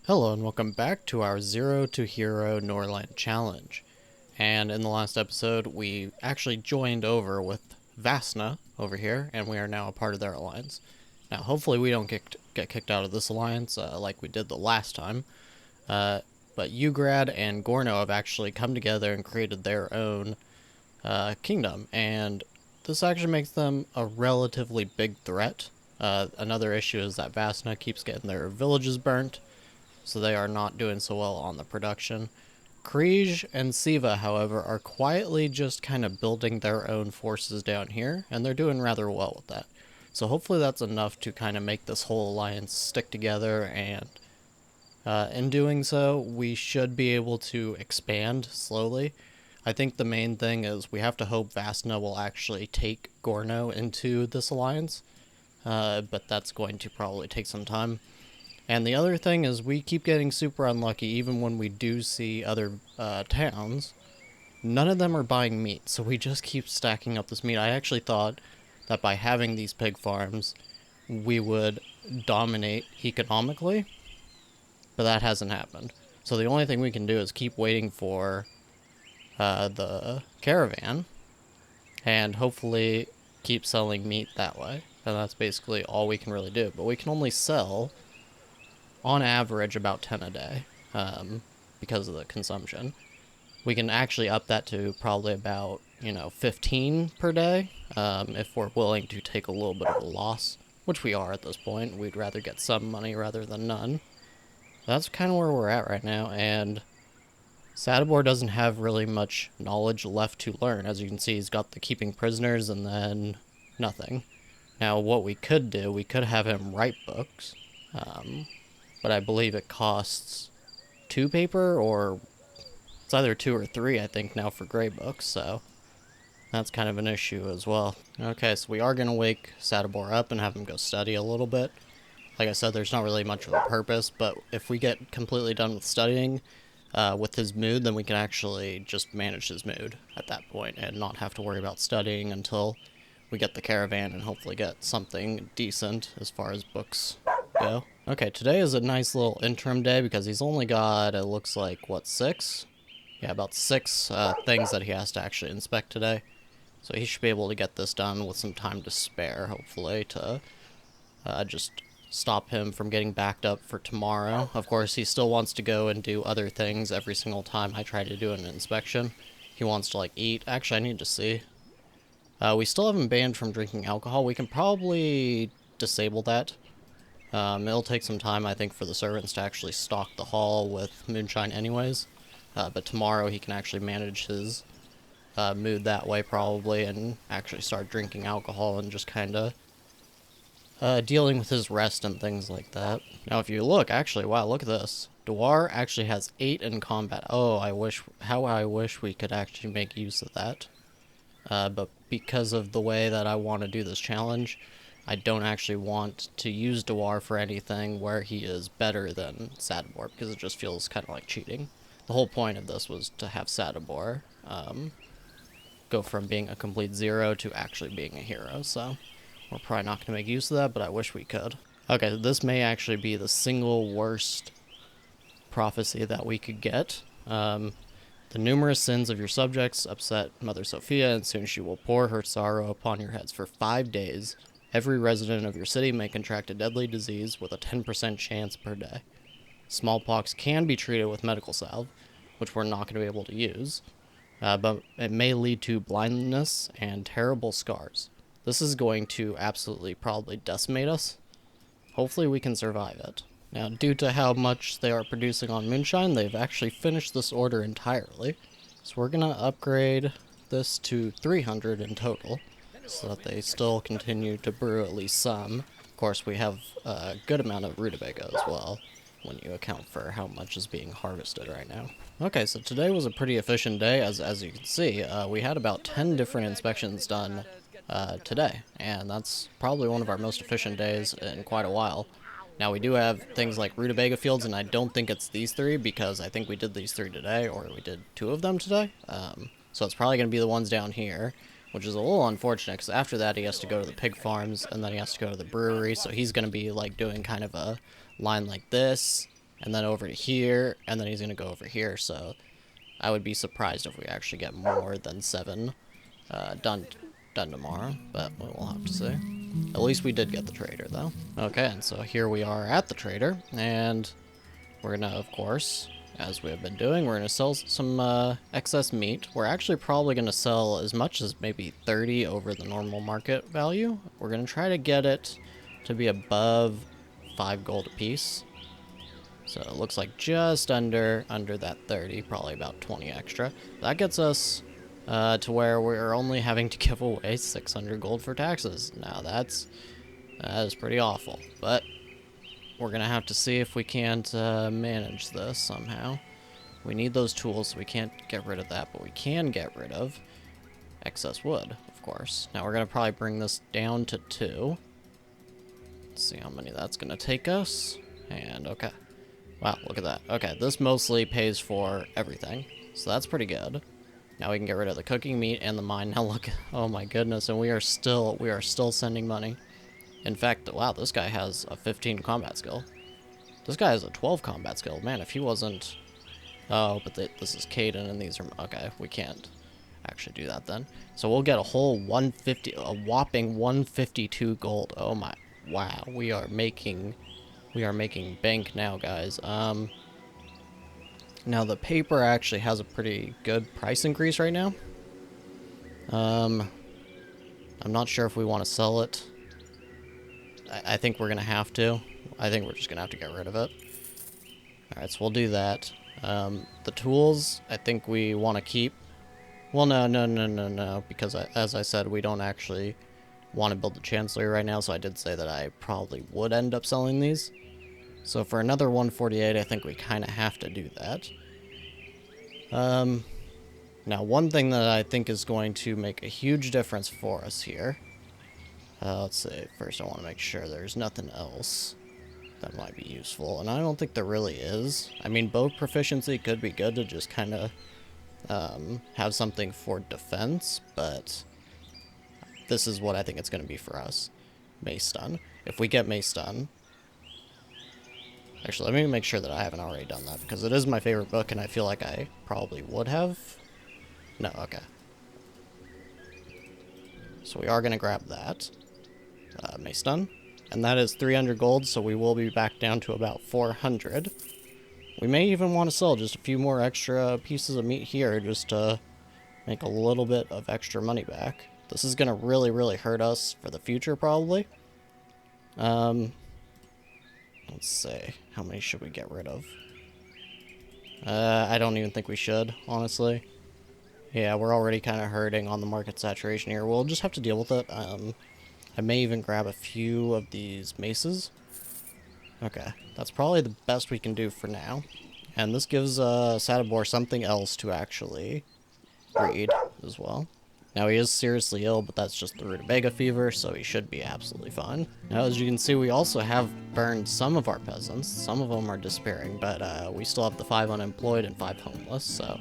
Hello and welcome back to our Zero to Hero Norland challenge. And in the last episode, we actually joined over with Vasna over here, and we are now a part of their alliance. Now, hopefully we don't get kicked out of this alliance like we did the last time. But Ugrad and Gorno have actually come together and created their own kingdom, and this actually makes them a relatively big threat. Another issue is that Vasna keeps getting their villages burnt, so they are not doing so well on the production. Kriege and Siva, however, are quietly just kind of building their own forces down here, and they're doing rather well with that. So hopefully that's enough to kind of make this whole alliance stick together, and in doing so, we should be able to expand slowly. I think the main thing is we have to hope Vasna will actually take Gorno into this alliance, but that's going to probably take some time. And the other thing is we keep getting super unlucky even when we do see other towns. None of them are buying meat, so we just keep stacking up this meat. I actually thought that by having these pig farms, we would dominate economically, but that hasn't happened. So the only thing we can do is keep waiting for the caravan, and hopefully keep selling meat that way. And that's basically all we can really do. But we can only sell on average about 10 a day because of the consumption. We can actually up that to probably about 15 per day if we're willing to take a little bit of a loss, which we are at this point. We'd rather get some money rather than none. That's kind of where we're at right now, and Sadibor doesn't have really much knowledge left to learn. As you can see, he's got the keeping prisoners and then nothing. Now what we could do, we could have him write books, but I believe it costs 2 paper, or it's either 2 or 3, I think, now for gray books, so that's kind of an issue as well. Okay, so we are going to wake Sadibor up and have him go study a little bit. Like I said, there's not really much of a purpose, but if we get completely done with studying with his mood, then we can actually just manage his mood at that point and not have to worry about studying until we get the caravan and hopefully get something decent as far as books go. Okay, today is a nice little interim day because he's only got, it looks like, 6? Yeah, about 6 things that he has to actually inspect today. So he should be able to get this done with some time to spare, hopefully, to just stop him from getting backed up for tomorrow. Of course, he still wants to go and do other things every single time I try to do an inspection. He wants to, eat. Actually, I need to see. We still haven't banned from drinking alcohol. We can probably disable that. It'll take some time, I think, for the servants to actually stock the hall with moonshine anyways. But tomorrow he can actually manage his mood that way probably and actually start drinking alcohol and just kind of dealing with his rest and things like that. Now if you look, actually, wow, look at this. Dwar actually has 8 in combat. Oh, how I wish we could actually make use of that. But because of the way that I want to do this challenge, I don't actually want to use Dwar for anything where he is better than Sadibor, because it just feels kind of like cheating. The whole point of this was to have Sadibor go from being a complete 0 to actually being a hero, so we're probably not going to make use of that, but I wish we could. Okay, this may actually be the single worst prophecy that we could get. The numerous sins of your subjects upset Mother Sophia, and soon she will pour her sorrow upon your heads. For 5 days, every resident of your city may contract a deadly disease with a 10% chance per day. Smallpox can be treated with medical salve, which we're not going to be able to use, but it may lead to blindness and terrible scars. This is going to absolutely probably decimate us. Hopefully we can survive it. Now, due to how much they are producing on moonshine, they've actually finished this order entirely. So we're going to upgrade this to 300 in total, so that they still continue to brew at least some. Of course, we have a good amount of rutabaga as well, when you account for how much is being harvested right now. Okay, so today was a pretty efficient day, as you can see. We had about 10 different inspections done today, and that's probably one of our most efficient days in quite a while. Now, we do have things like rutabaga fields, and I don't think it's these 3, because I think we did these 3 today, or we did 2 of them today. So it's probably going to be the ones down here, which is a little unfortunate, because after that he has to go to the pig farms, and then he has to go to the brewery, so he's going to be, doing kind of a line like this, and then over to here, and then he's going to go over here, so I would be surprised if we actually get more than 7 done tomorrow, but we'll have to see. At least we did get the trader, though. Okay, and so here we are at the trader, and we're going to, of course, as we have been doing, we're going to sell some excess meat. We're actually probably going to sell as much as maybe 30 over the normal market value. We're going to try to get it to be above 5 gold apiece. So it looks like just under that 30, probably about 20 extra. That gets us to where we're only having to give away 600 gold for taxes. Now that is pretty awful, but we're gonna have to see if we can't manage this somehow. We need those tools, so we can't get rid of that, but we can get rid of excess wood, of course. Now we're gonna probably bring this down to 2. Let's see how many that's gonna take us. And okay. Wow, look at that. Okay, this mostly pays for everything, so that's pretty good. Now we can get rid of the cooking meat and the mine. Now look, oh my goodness, and we are still sending money. In fact, wow, this guy has a 15 combat skill. This guy has a 12 combat skill. Man, if he wasn't... Oh, but this is Caden, and these are... Okay, we can't actually do that then. So we'll get a whole 150... A whopping 152 gold. Oh my... Wow, we are making bank now, guys. Now the paper actually has a pretty good price increase right now. I'm not sure if we want to sell it. I think we're going to have to. I think we're just going to have to get rid of it. Alright, so we'll do that. The tools, I think we want to keep. Well, no, because as I said, we don't actually want to build the Chancellery right now, so I did say that I probably would end up selling these. So for another 148, I think we kind of have to do that. Now, one thing that I think is going to make a huge difference for us here. Let's see. First, I want to make sure there's nothing else that might be useful, and I don't think there really is. I mean, bow proficiency could be good to just kind of have something for defense, but this is what I think it's going to be for us. Mace stun. If we get mace stun... Actually, let me make sure that I haven't already done that, because it is my favorite book, and I feel like I probably would have. No, okay. So we are going to grab that. Mace stun. And that is 300 gold, so we will be back down to about 400. We may even want to sell just a few more extra pieces of meat here, just to make a little bit of extra money back. This is going to really, really hurt us for the future, probably. Let's see. How many should we get rid of? I don't even think we should, honestly. Yeah, we're already kind of hurting on the market saturation here. We'll just have to deal with it. I may even grab a few of these maces. Okay, that's probably the best we can do for now. And this gives Sadibor something else to actually read as well. Now, he is seriously ill, but that's just the rutabaga fever, so he should be absolutely fine. Now, as you can see, we also have burned some of our peasants. Some of them are despairing, but we still have the 5 unemployed and 5 homeless, so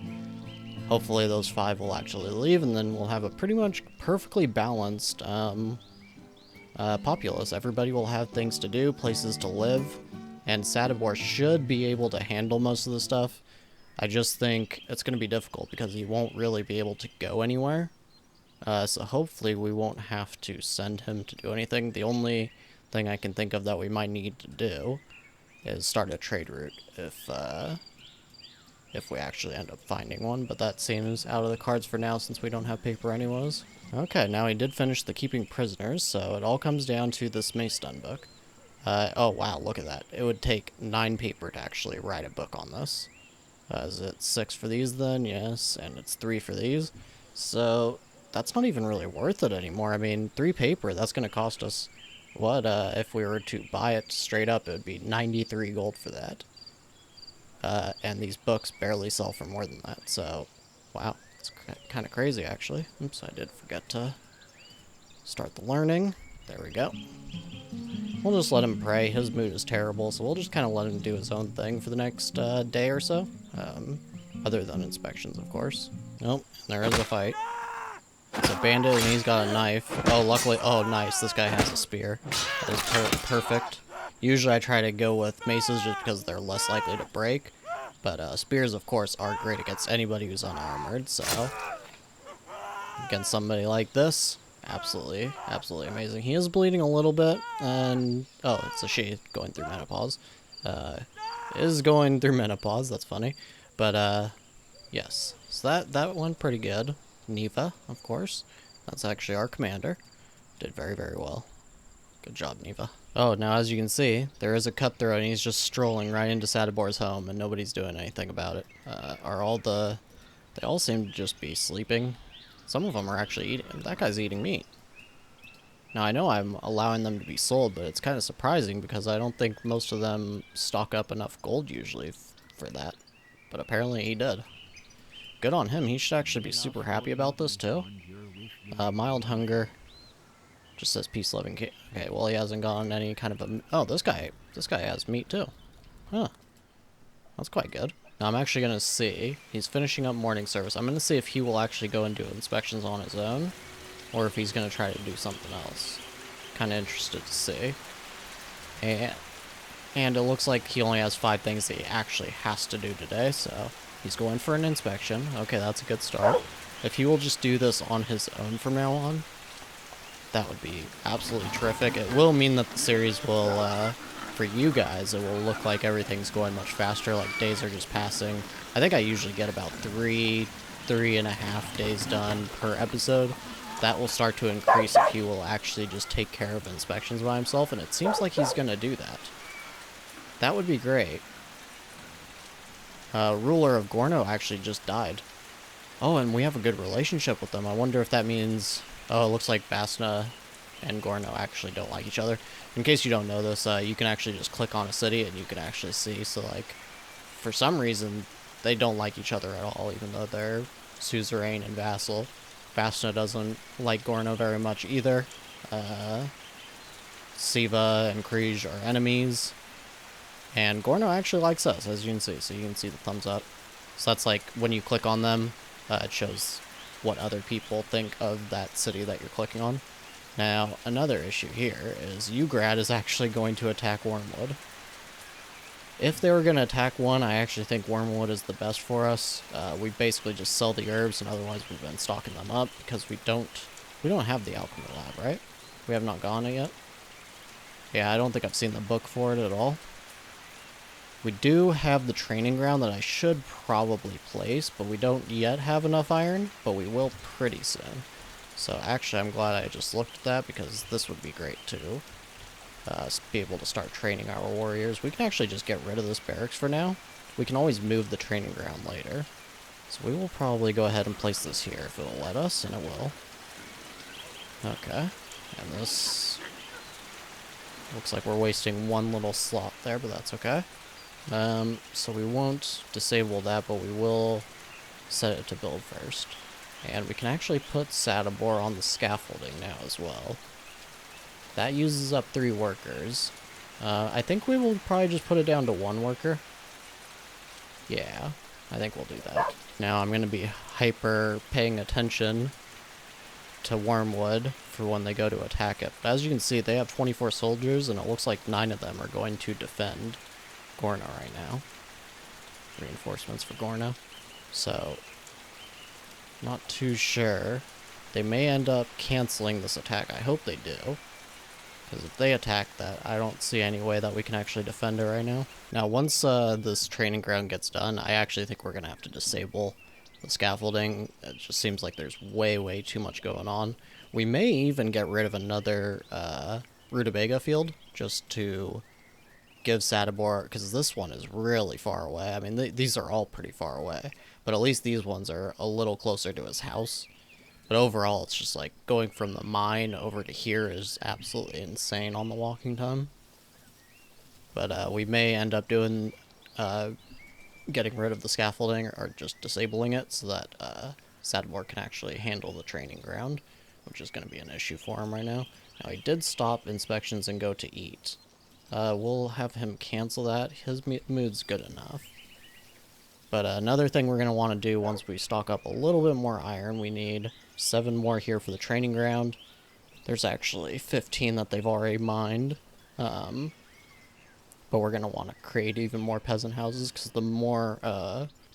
hopefully those 5 will actually leave, and then we'll have a pretty much perfectly balanced populace. Everybody will have things to do, places to live, and Sadibor should be able to handle most of the stuff. I just think it's going to be difficult because he won't really be able to go anywhere. So hopefully we won't have to send him to do anything. The only thing I can think of that we might need to do is start a trade route if we actually end up finding one, but that seems out of the cards for now since we don't have paper anyways. Okay, now he did finish the keeping prisoners, so it all comes down to this mace stun book. Oh wow, look at that. It would take 9 paper to actually write a book on this. Is it 6 for these then? Yes, and it's 3 for these. So that's not even really worth it anymore. I mean, 3 paper, that's going to cost us, what, if we were to buy it straight up, it would be 93 gold for that. And these books barely sell for more than that, so, wow, it's kind of crazy, actually. Oops, I did forget to start the learning. There we go. We'll just let him pray. His mood is terrible, so we'll just kind of let him do his own thing for the next day or so. Other than inspections, of course. Nope, there is a fight. It's a bandit, and he's got a knife. Oh, luckily... Oh, nice. This guy has a spear. That is perfect. Usually I try to go with maces just because they're less likely to break, but spears, of course, are great against anybody who's unarmored, so against somebody like this, absolutely, absolutely amazing. He is bleeding a little bit, and, oh, it's a she going through menopause. Is going through menopause, that's funny, but, yes, so that went pretty good. Neva, of course, that's actually our commander, did very, very well. Good job, Neva. Oh, now as you can see, there is a cutthroat and he's just strolling right into Sadabor's home and nobody's doing anything about it. They all seem to just be sleeping. Some of them are actually eating. That guy's eating meat. Now, I know I'm allowing them to be sold, but it's kind of surprising because I don't think most of them stock up enough gold usually for that. But apparently he did. Good on him. He should actually be super happy about this, too. Mild hunger. Just says peace-loving. Okay, well, he hasn't gotten any kind of a... Oh, this guy has meat, too. Huh. That's quite good. Now, I'm actually going to see. He's finishing up morning service. I'm going to see if he will actually go and do inspections on his own, or if he's going to try to do something else. Kind of interested to see. And it looks like he only has 5 things that he actually has to do today, so he's going for an inspection. Okay, that's a good start. If he will just do this on his own from now on, that would be absolutely terrific. It will mean that the series will, for you guys, it will look like everything's going much faster, like days are just passing. I think I usually get about 3.5 days done per episode. That will start to increase if he will actually just take care of inspections by himself, and it seems like he's going to do that. That would be great. Ruler of Gorno actually just died. Oh, and we have a good relationship with them. I wonder if that means... Oh, it looks like Vasna and Gorno actually don't like each other. In case you don't know this, you can actually just click on a city and you can actually see. So, like, for some reason, they don't like each other at all, even though they're suzerain and vassal. Vasna doesn't like Gorno very much either. Siva and Kriege are enemies. And Gorno actually likes us, as you can see. So you can see the thumbs up. So that's like, when you click on them, it shows what other people think of that city that you're clicking on. Now, another issue here is Ugrad is actually going to attack Wormwood. If they were going to attack one, I actually think Wormwood is the best for us. We basically just sell the herbs, and otherwise we've been stocking them up because we don't have the alchemy lab, right? We have not gone it yet. Yeah, I don't think I've seen the book for it at all. We do have the training ground that I should probably place, but we don't yet have enough iron, but we will pretty soon. So actually, I'm glad I just looked at that, because this would be great too. Be able to start training our warriors. We can actually just get rid of this barracks for now. We can always move the training ground later. So we will probably go ahead and place this here if it will let us, and it will. Okay. And this... looks like we're wasting one little slot there, but that's okay. So we won't disable that, but we will set it to build first. And we can actually put Sadabor on the scaffolding now as well. That uses up 3 workers. I think we will probably just put it down to 1 worker. Yeah, I think we'll do that. Now I'm going to be hyper paying attention to Wormwood for when they go to attack it. But as you can see, they have 24 soldiers, and it looks like 9 of them are going to defend Gorno right now. Reinforcements for Gorno. So, not too sure. They may end up canceling this attack. I hope they do. Because if they attack that, I don't see any way that we can actually defend it right now. Now, once this training ground gets done, I actually think we're going to have to disable the scaffolding. It just seems like there's way, way too much going on. We may even get rid of another Rutabaga field, just to give Sadabor, because this one is really far away. I mean, these are all pretty far away, but at least these ones are a little closer to his house. But overall, it's just like going from the mine over to here is absolutely insane on the walking time. But we may end up doing getting rid of the scaffolding or just disabling it so that Sadabor can actually handle the training ground, which is going to be an issue for him right now. Now, he did stop inspections and go to eat. We'll have him cancel that. His mood's good enough. But another thing we're going to want to do once we stock up a little bit more iron, we need 7 more here for the training ground. There's actually 15 that they've already mined. but we're going to want to create even more peasant houses, because the more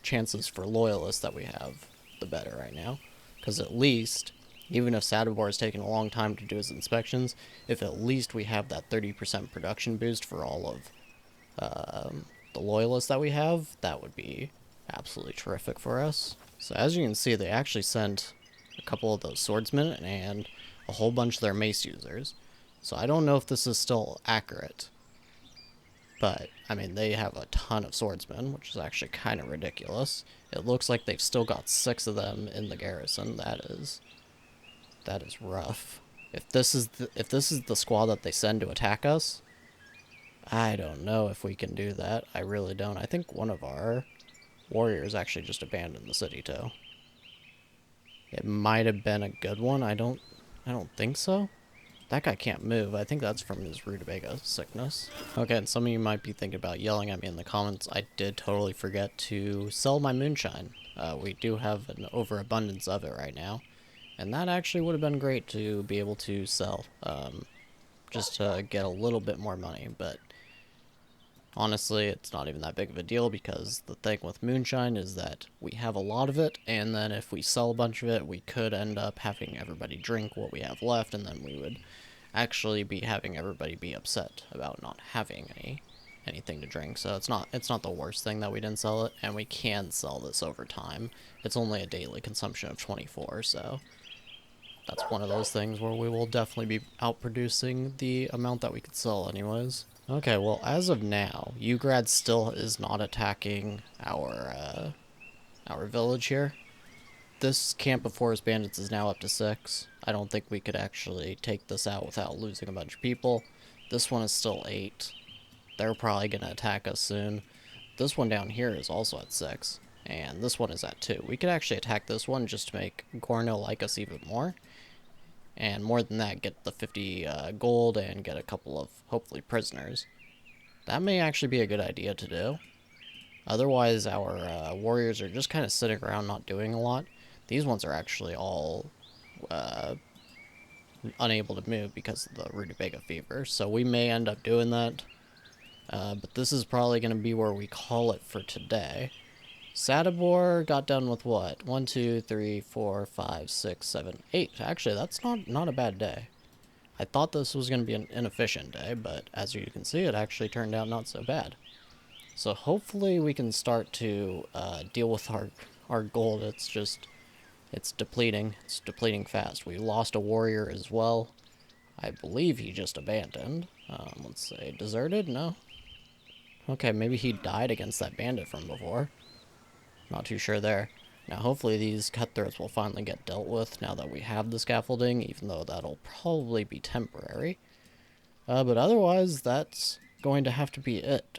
chances for loyalists that we have, the better right now. Because at least, even if Sadibor is taking a long time to do his inspections, if at least we have that 30% production boost for all of the loyalists that we have, that would be absolutely terrific for us. So as you can see, they actually sent a couple of those swordsmen and a whole bunch of their mace users. So I don't know if this is still accurate, but I mean, they have a ton of swordsmen, which is actually kind of ridiculous. It looks like they've still got 6 of them in the garrison. That is rough. If this is the squad that they send to attack us, I don't know if we can do that. I really don't. I think one of our warriors actually just abandoned the city too. It might have been a good one. I don't think so. That guy can't move. I think that's from his rutabaga sickness. Okay, and some of you might be thinking about yelling at me in the comments. I did totally forget to sell my moonshine. We do have an overabundance of it right now, and that actually would have been great to be able to sell, just to get a little bit more money, but honestly, it's not even that big of a deal, because the thing with moonshine is that we have a lot of it, and then if we sell a bunch of it, we could end up having everybody drink what we have left, and then we would actually be having everybody be upset about not having anything to drink. So it's not the worst thing that we didn't sell it, and we can sell this over time. It's only a daily consumption of 24, so that's one of those things where we will definitely be outproducing the amount that we could sell anyways. Okay, well, as of now, Ugrad still is not attacking our village here. This camp of forest bandits is now up to 6. I don't think we could actually take this out without losing a bunch of people. This one is still 8. They're probably going to attack us soon. This one down here is also at 6, and this one is at 2. We could actually attack this one just to make Gorno like us even more. And more than that, get the 50 gold and get a couple of, hopefully, prisoners. That may actually be a good idea to do. Otherwise, our warriors are just kind of sitting around not doing a lot. These ones are actually all unable to move because of the rutabaga fever. So we may end up doing that. But this is probably going to be where we call it for today. Sadibor got done with what? 1, 2, 3, 4, 5, 6, 7, 8. Actually, that's not a bad day. I thought this was going to be an inefficient day, but as you can see, it actually turned out not so bad. So hopefully we can start to deal with our gold. It's depleting. It's depleting fast. We lost a warrior as well. I believe he just abandoned. Let's say deserted? No. Okay, maybe he died against that bandit from before. Not too sure there. Now, hopefully these cutthroats will finally get dealt with now that we have the scaffolding, even though that'll probably be temporary. But otherwise, that's going to have to be it.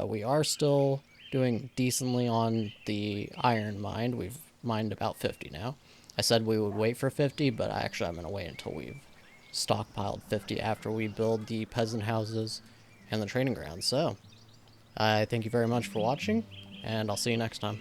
We are still doing decently on the iron mine. We've mined about 50 now. I said we would wait for 50, but I'm going to wait until we've stockpiled 50 after we build the peasant houses and the training grounds. So, I thank you very much for watching, and I'll see you next time.